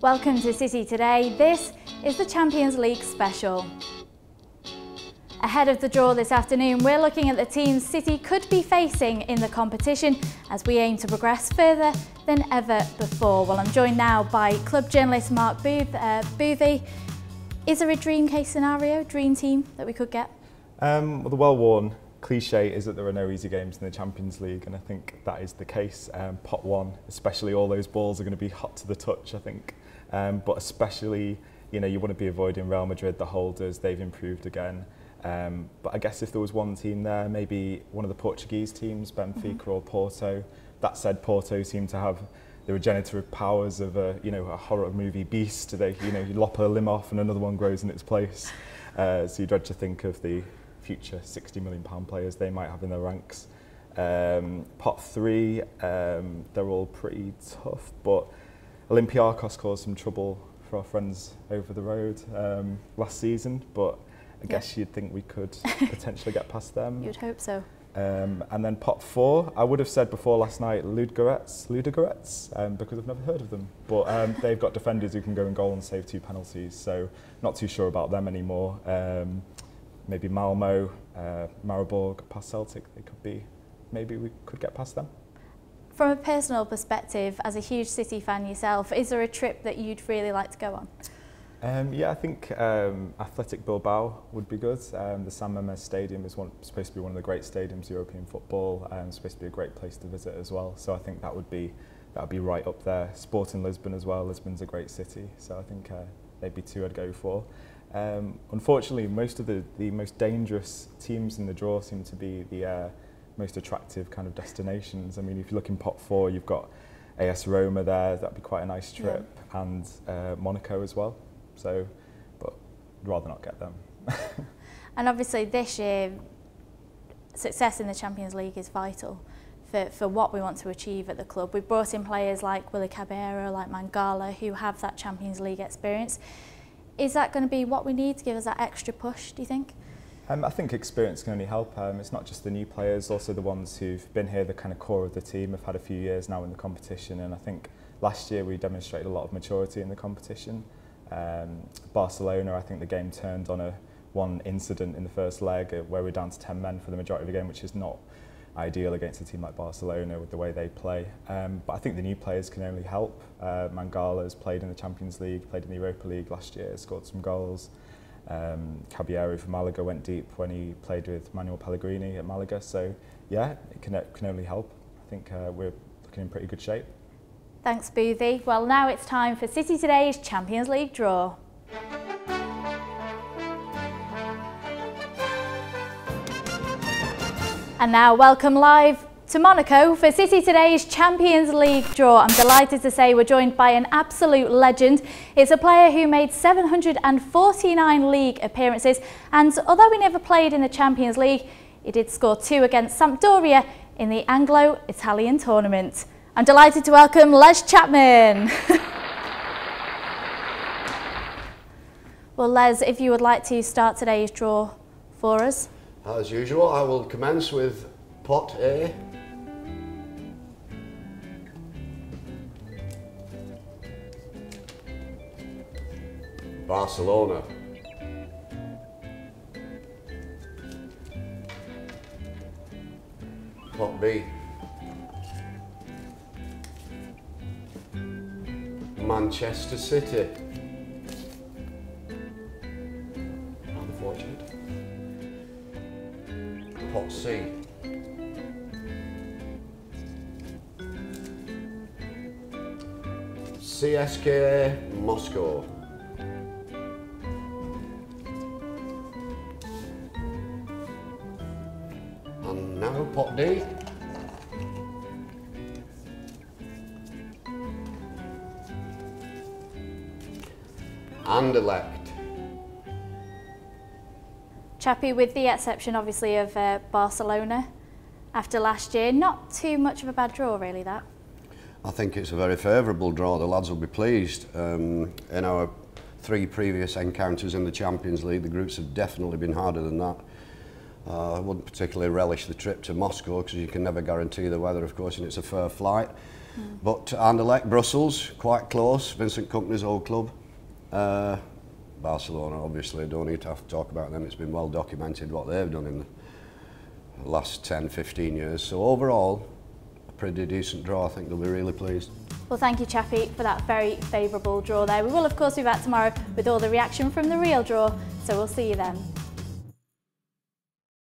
Welcome to City Today. This is the Champions League special. Ahead of the draw this afternoon, we're looking at the teams City could be facing in the competition as we aim to progress further than ever before. Well, I'm joined now by club journalist Mark Boothie. Is there a dream case scenario, dream team that we could get? Well, the well-worn cliche is that there are no easy games in the Champions League, and I think that is the case. Pot one, especially, all those balls are going to be hot to the touch, I think. But especially, you want to be avoiding Real Madrid, the holders. They've improved again. But I guess if there was one team there, maybe one of the Portuguese teams, Benfica or Porto. That said, Porto seem to have the regenerative powers of a horror movie beast. They, you lop a limb off and another one grows in its place. So you dread to think of the future £60 million players they might have in their ranks. Pot three, they're all pretty tough, but Olympiacos caused some trouble for our friends over the road last season, but I guess you'd think we could potentially get past them. You'd hope so. And then pot four, I would have said before last night Ludogorets, because I've never heard of them. But they've got defenders who can go in goal and save 2 penalties, so not too sure about them anymore. Maybe Malmo, Maribor, past Celtic, they could be, maybe we could get past them. From a personal perspective, as a huge City fan yourself, is there a trip that you'd really like to go on? Yeah, I think Athletic Bilbao would be good. The San Mamés Stadium is supposed to be one of the great stadiums in European football, and supposed to be a great place to visit as well. So I think that would be right up there. Sporting Lisbon as well. Lisbon's a great city, so I think they'd be 2 I'd go for. Unfortunately, most of the most dangerous teams in the draw seem to be the most attractive kind of destinations. I mean, if you look in pot 4, you've got AS Roma there. That'd be quite a nice trip, and Monaco as well. So, but I'd rather not get them. And obviously this year, success in the Champions League is vital for what we want to achieve at the club. We've brought in players like Willy Caballero, like Mangala, who have that Champions League experience. Is that going to be what we need to give us that extra push, do you think? I think experience can only help. It's not just the new players, also the ones who've been here, the kind of core of the team, have had a few years now in the competition, and I think last year we demonstrated a lot of maturity in the competition. Barcelona, I think the game turned on one incident in the first leg where we're down to 10 men for the majority of the game, which is not ideal against a team like Barcelona with the way they play. But I think the new players can only help. Mangala has played in the Champions League, played in the Europa League last year, scored some goals. Caballero for Malaga went deep when he played with Manuel Pellegrini at Malaga. So yeah, it can only help. I think we're looking in pretty good shape. Thanks, Boothie. Well, now it's time for City Today's Champions League draw. And now, welcome live to Monaco for City Today's Champions League draw. I'm delighted to say we're joined by an absolute legend. It's a player who made 749 league appearances, and although he never played in the Champions League, he did score 2 against Sampdoria in the Anglo-Italian tournament. I'm delighted to welcome Les Chapman. Well, Les, if you would like to start today's draw for us. As usual, I will commence with pot A. Barcelona. Pot B. Manchester City. Unfortunate. Pot C. CSKA Moscow. And now pot D. Anderlecht. Chappie, with the exception obviously of Barcelona after last year, not too much of a bad draw really, that. I think it's a very favourable draw. The lads will be pleased. In our 3 previous encounters in the Champions League, the groups have definitely been harder than that. I wouldn't particularly relish the trip to Moscow because you can never guarantee the weather, of course, and it's a fair flight. But Anderlecht, Brussels, quite close. Vincent Kompany's old club. Barcelona, obviously, don't need to have to talk about them. It's been well documented what they've done in the last 10, 15 years. So overall, a pretty decent draw. I think they'll be really pleased. Well, thank you, Chappie, for that very favourable draw there. We will, of course, be back tomorrow with all the reaction from the real draw, so we'll see you then.